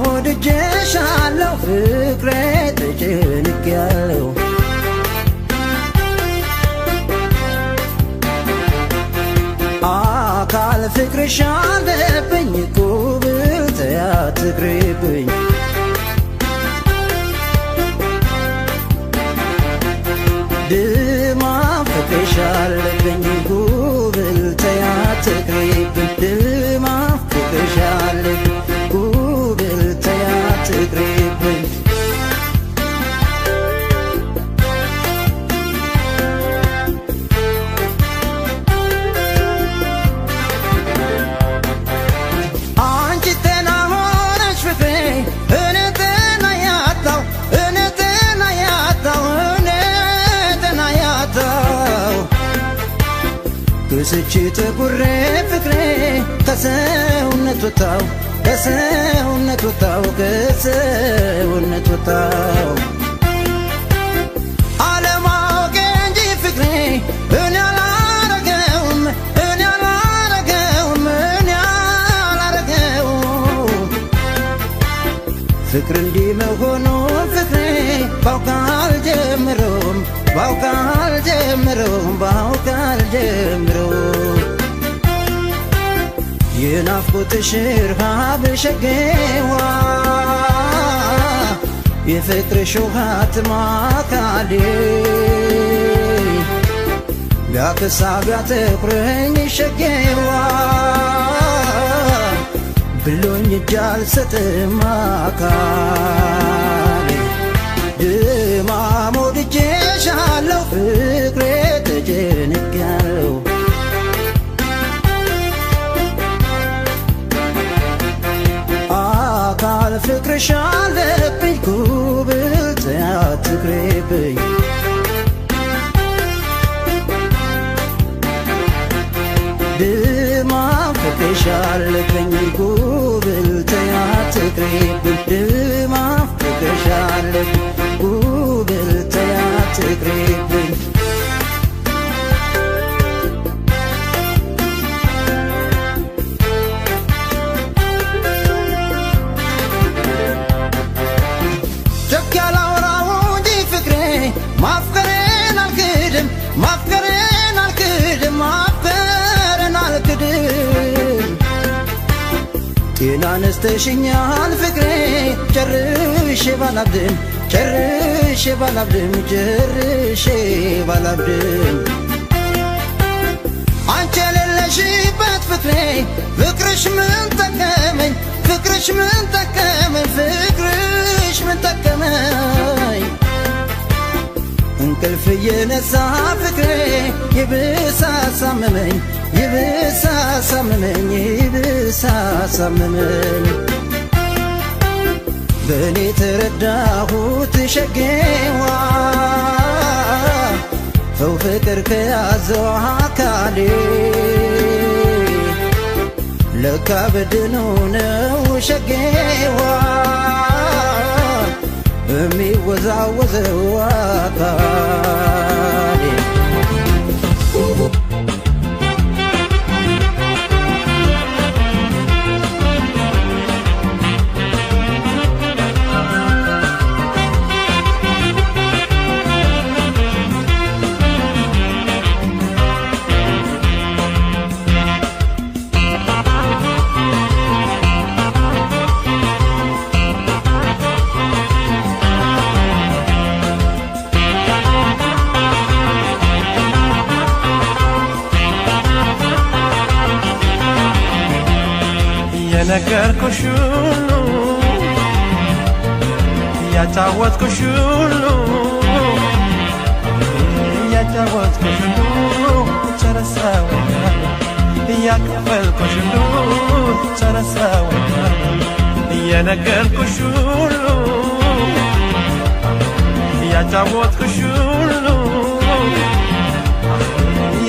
ወድጄሻለሁ ፍቅሬ ተጨንቄያለሁ አካል ፍቅርሽ አለብኝ ጉብል ተያትቅሪብኝ ድማም ፍቅርሽ አለብኝ ጉብል ተያትቅሪብኝ ድማም ፍቅርሽ አለብኝ ጉብል ተያትቅሪብኝ ክስቼ ተጉሬ ፍቅሬ ከሰውነት ወጣው ከሰውነት ወጣው ከሰውነት ወጣው አለማወቄ እንጂ ፍቅሬ እኔ አላረገውም እኔ አላረገውም እኔ አላረገውም ፍቅር እንዲህ መሆኑን ፍቅሬ ባውቃል ጀምሮም ባውቃል ጀምሮም ባውቃል ጀምሮም የናፍቆትሽ ረሃብ ሸጌዋ የፍቅርሽ ውሃት ማካሌ ቢያክሳ ቢያተኩረኝ ሸጌዋ ብሎኝ እጅ አልሰጥም አካሌ ድማም ወድጄሻለሁ ፍቅሬ ተጨንቄያለሁ አካል ፍቅርሽ አለብኝ ጉብል ተያትቅሪብኝ ድማም ፍቅርሽ አለብኝ ጉብል ተያትቅሪብኝ ድማም ፍቅርሽ አለብኝ ጉብል ተያትቅሪብኝ ደግ ያላወራው እንጂ ፍቅሬ ማፍቀሬን አልክድም ማፍቀሬን አልክድም ማፍቀሬን አልክድም ጤና ነስተሽኛል ፍቅሬ ጨርሼ ባላብድም ጨርሼ ባላብድም ጨርሼ ባላብድም አንቺ የሌለሽበት ፍቅሬ ፍቅርሽ ምን ጠቀመኝ ፍቅርሽ ምን ጠቀመኝ ፍቅርሽ ምን ጠቀመኝ እንቅልፍ እየነሳ ፍቅሬ ይብስ አሳመመኝ ይብስ አሳመመኝ ይብስ አሳመመኝ በእኔ ተረዳሁት ሸጌዋ ሰው ፍቅር ከያዘው አካሌ ለካ በድኖ ነው ሸጌዋ የሚወዛወዘው አካሌ የነገርኩሽ ሁሉ ያጫወትኩሽ ሁሉ ያጫወትኩሽ ሁሉ ጨረሰው ያከፈልኩሽ ሁሉ ጨረሰው የነገርኩሽ ሁሉ ያጫወትኩሽ ሁሉ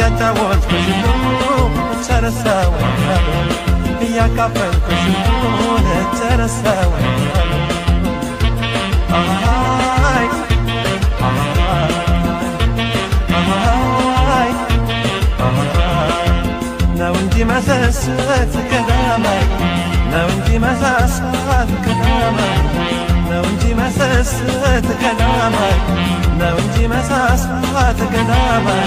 ያጫወትኩሽ ሁሉ ጨረሰው ያካፈልኩሽ ሁሉ ጨረሰው አይ ነው እንጂ መሳሳት ከዳማይ ነው እንጂ መሳሳት የሚያሰስት ገዳማይ ነው እንጂ መሳሳት ገዳማይ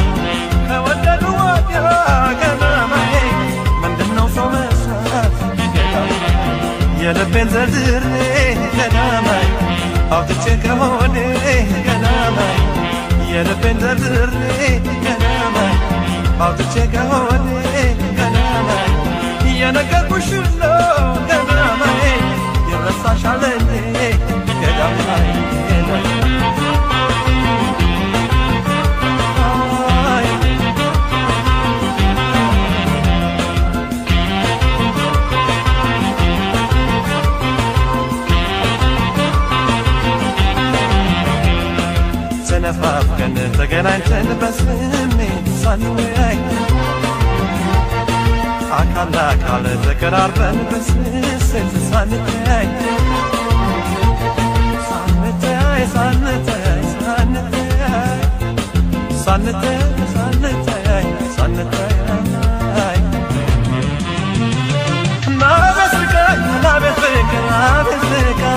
ከወደዱ ወዲያ ገዳማይ ምንድነው ሰው መስራት ገዳማይ የልቤን ዘርዝሬ ገዳማይ አውጥቼ ከሆዴ ገዳማይ የልቤን ዘርዝሬ ገዳማይ አውጥቼ ከሆዴ ገዳማይ የነገርኩሽ ነው ገዳማይ ይረሳሻል እንዴ ገዳማይ ተነፋፍቀን ተገናኝተን በስሜት ሳንወያይ አካል ለአካል ተቀራርበን በስስት ሳንተያይ ሳንተያይ ሳንተያይ ሳንተያይ ሳንተያይ ሳንተያይ ናቤት ፍቅር ናቤት ፍቅር ናቤት ፍቅር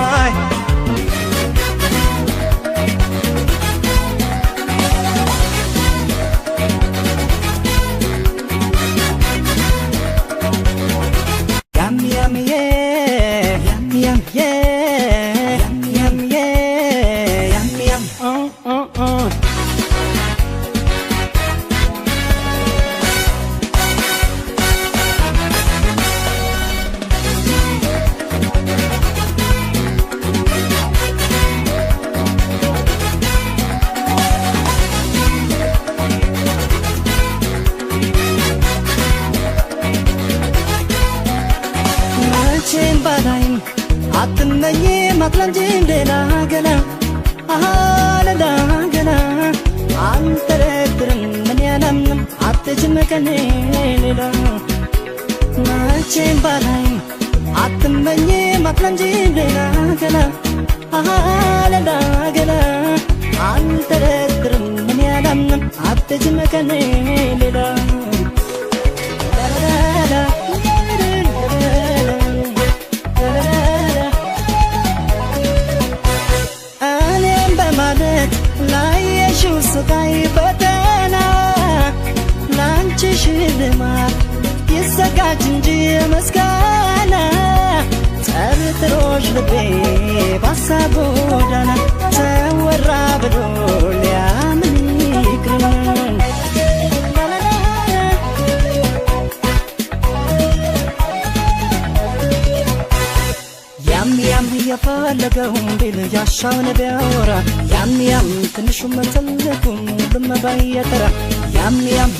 አትመኝ ማትላንጂ ሌላ ገላ ሌላ ገላ አንተረድርም ምን ያላምንም አትጅም ከኔ ሌላ መቼም ባላይ አትመኝ ማትላንጂ ሌላ ገላ ሌላ ገላ አንተረድርም ምን ያላምንም አትጅም ከኔ ሌላ ስቃይ ፈተና ላንቺ ሽልማት ይዘጋጅ እንጂ ምስጋና ጠርጥሮሽ ልቤ ባሳብ ጎዳና ተወራ ብሎ ሊያምን ይቅር ያም የፈለገውን ቢል ያሻውን ቢያወራ ያም ትንሹም ትልቁም ሁሉም ባየተራ ያም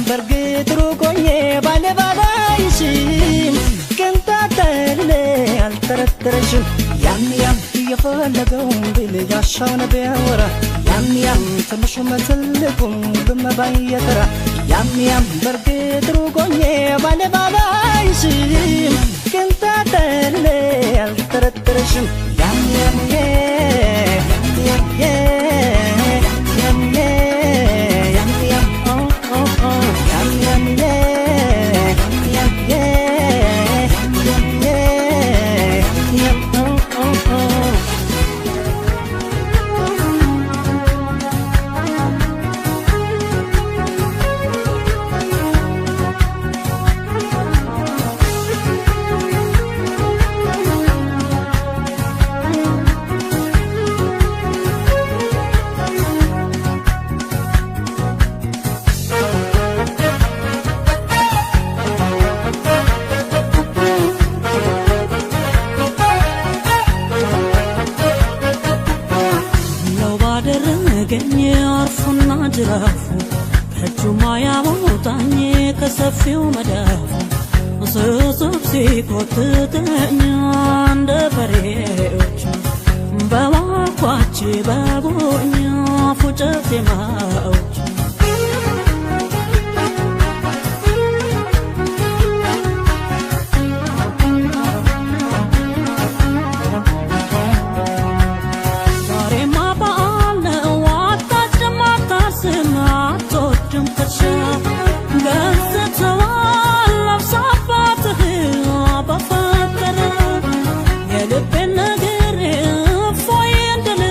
በርግጥ ሩቆኜ ባለባላይሽም ቅንጣተል አልጠረጠረሽም ያም የፈለገውን ቢል ያሻውን ቢያወራ ያም ትንሹም ትልቁም ሁሉም ባየተራ ያም በርግጥ ሩቆኜ ባለባላይሽም ቅንጣተል አልጠረጠረሽም ያም ጅራፉ ከእጁማ ያወጣኝ ከሰፊው መዳፉ ስስብ ሲኮትተኝ እንደ በሬዎች በዋኳች በቦኛ ፉጨት ዜማዎች የልቤን ነገር እፎይ እንድል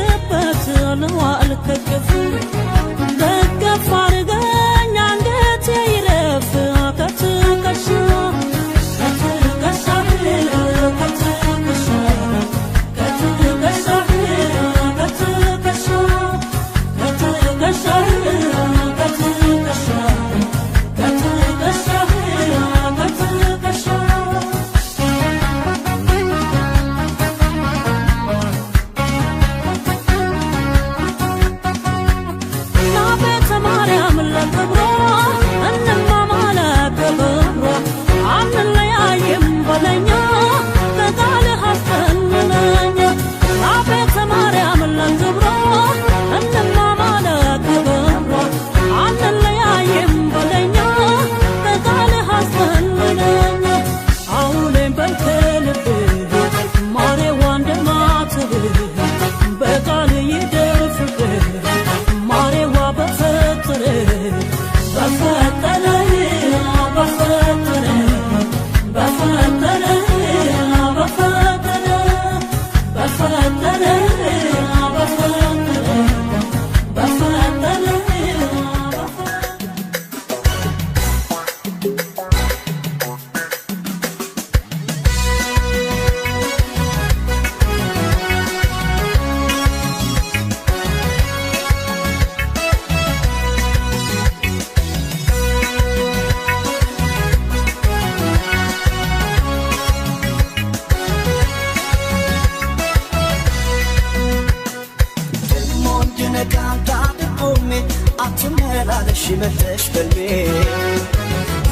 አትመላለሽ መለሽ በልቤ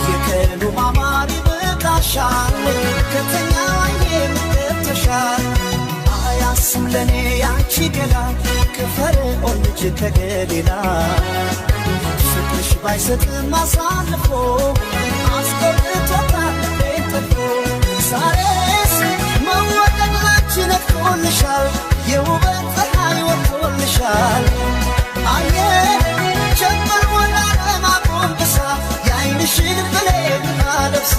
የከሉ ማማሪ በቃሻል ከተኛ የምትተሻል አያስም ለኔ ያንቺ ገላ ከፈርዖን ልጅ ከገሊላ ፍቅርሽ ባይሰጥም አሳልፎ አስቆርጦታል ቤተፎ ዛሬስ መወደዳችን ነክቶልሻል የውበት ፀሐይ ወጥቶልሻል አየ ጀመር ሞላ ለማቆምብሳ የዓይንሽን ብሌን አለብሳ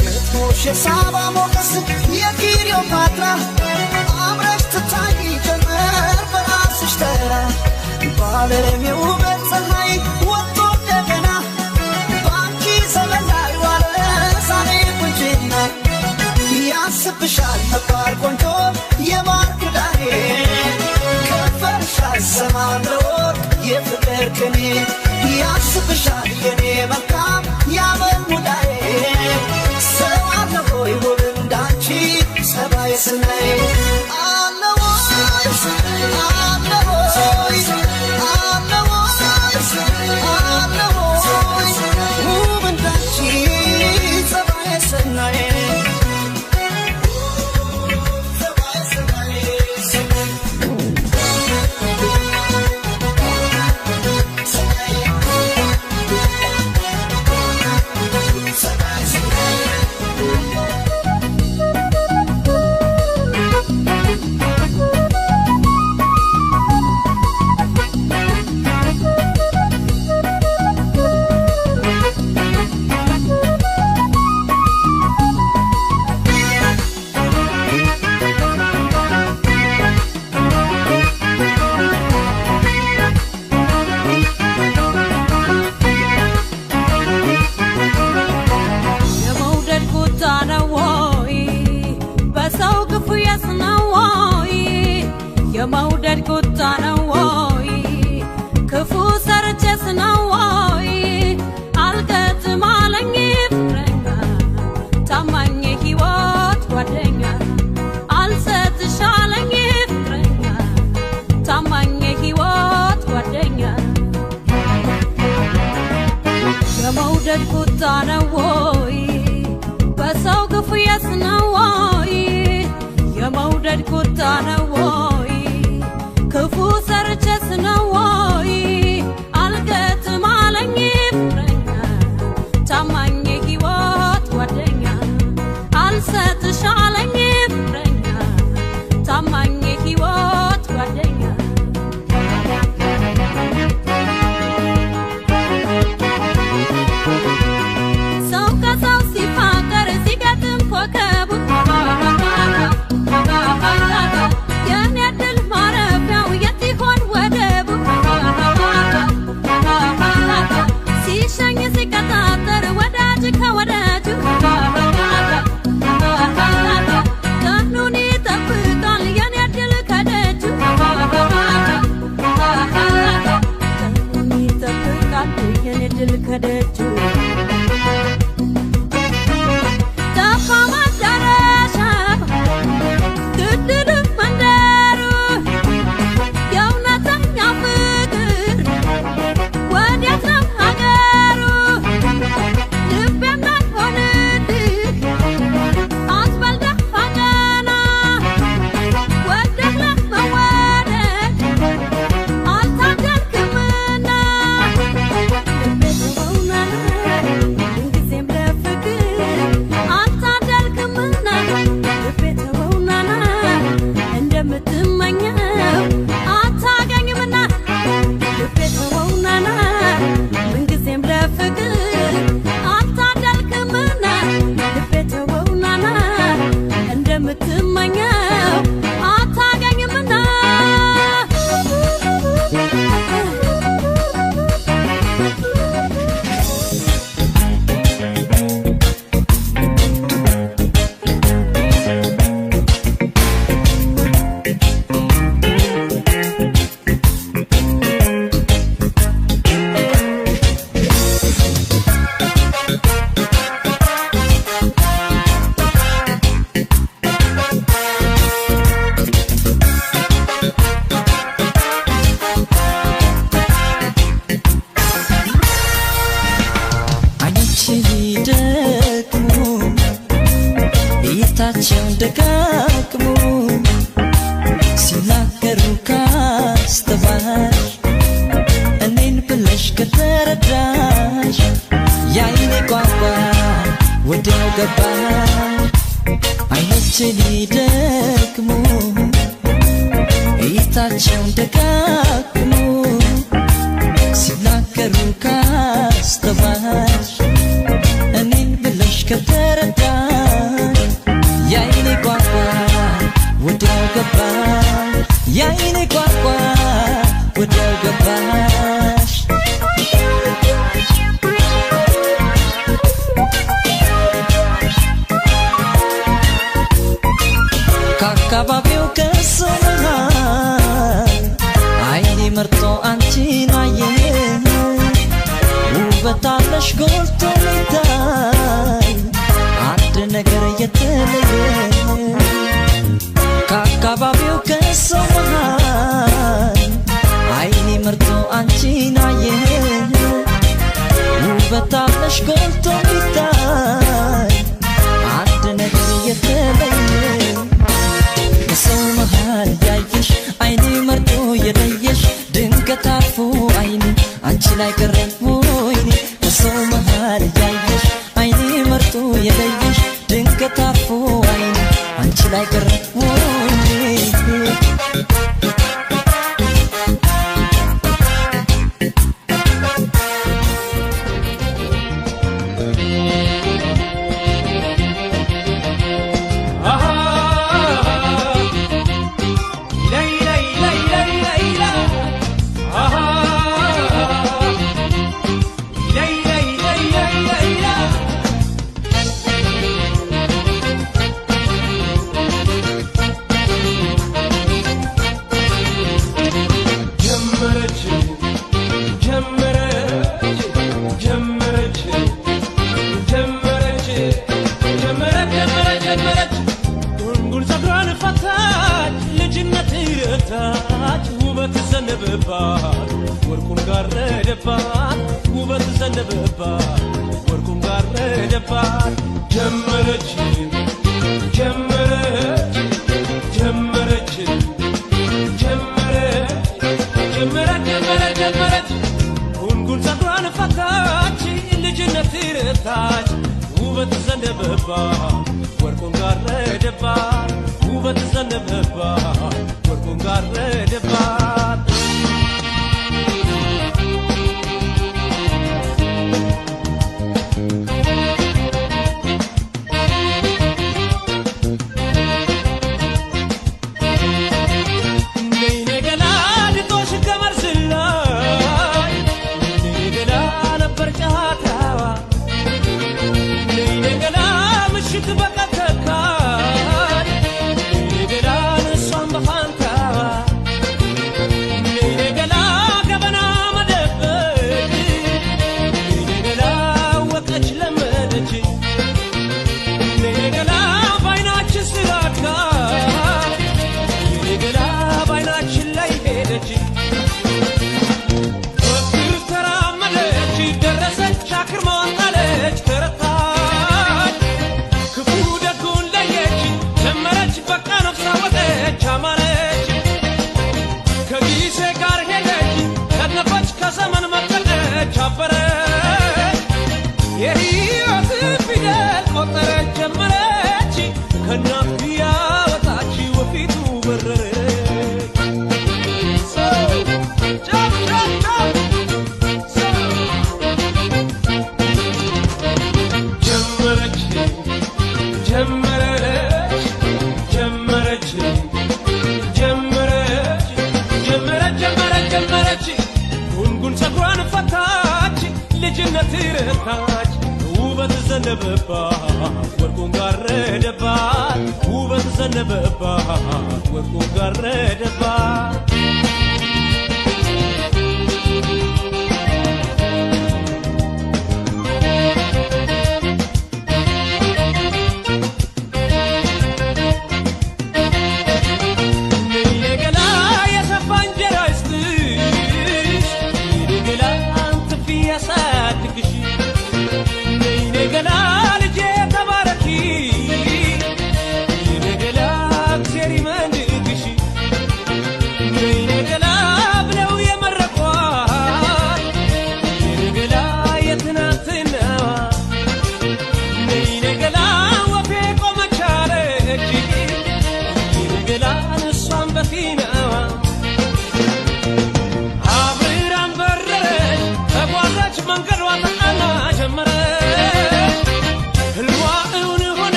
ግጥሞሽ የሳባ ሞገስ የክሊዮፓትራ አምረሽ ትታይ ጀመር በራስሽ ተራ ባለም የውበት ፀሐይ ወጥቶ እንደገና በአንቺ ዘመን ላይ ዋለ ዛሬ ቁንጅና ያስብሻል ነባር ቆንጆ የማር ክዳኔ ከንፈርሽ አይሰማም ለወርቅ የፍቅር ቅኔ ያስብሻል የኔ መልካም ያመል ሙዳዬ ሰው አለ ሆይ ውብ እንዳንቺ ጸባይ ስናይ አለ ወይ አለ ሆይ አለ ሆይ ውብ እንዳንቺ ጸባይ ስናይ የመውደድ ቁጣ ነው ወይ ክፉ ሰርቼስ ነው ወይ አልገጥም አለኝ ፍቅረኛ ታማኝ ሕይወት ጓደኛ አልሰጥሽ አለኝ ፍቅረኛ ታማኝ ሕይወት ጓደኛ የመውደድ ቁጣ ነው ወይ በሰው ግፉየስ ነው ወይ የመውደድ ቁጣ ነው ወይ ክፉ ሰርቼስ ነው ወይ አልገጥም አለኝ ፍቅረኛ ታማኝ ሕይወት ጓደኛ አልሰጥሽ አለኝ ፍቅረኛ ታማኝ ሕይወት ጓደኛ ሰው ከሰው ሲፋቀር ሲገጥም ኮከቡ የኔ ድል ማረፊያው የት ይሆን ወደቡ ሲሸኝ ሲቀጣጠር ወዳጅ ከወዳጁ ቀኑን ይጠብቃል የኔ ድል ከደጁ ቀኑን ይጠብቃል የኔ ድል ከደጁ ደጋግሞ ሲናገሩ ካስተዋልሽ እኔን ብለሽ ከተረዳሽ ያይኔ ቋንቋ ወዲያው ገባሽ አይኖቼን ደግሞ እይታቸውን ደጋግሞ ሲናገሩ ካስተዋልሽ እኔን ብለሽ ከተረዳሽ ያይኔ ቋንቋ ወዲያው ገባሽ ያይኔ ቋንቋ ወዲያው ገባሽ ከአካባቢው ከሰው መሃል አይኔ መርጦ አንቺን አየ ውበት አለሽ ጎልቶ ሚታይ አንድ ነገር የተለየ ከአካባቢው ከሰው መሃል አይኔ መርጦ አንቺን አየ ውበት አለሽ ጎልቶ ሚታይ አንድ ነገር የተለየ ከሰው መሃል ያየሽ አይኔ መርጦ የለየሽ ድንገት አርፎ አይኔ አንቺ ላይ ቀረ ወይኔ ከሰው መሃል ያየሽ አይኔ መርጦ የለየሽ ድንገት አርፎ አይኔ አንቺ ላይ ቀረ ወይኔ Negala, ልጄ ተባረኪ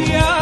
Yeah.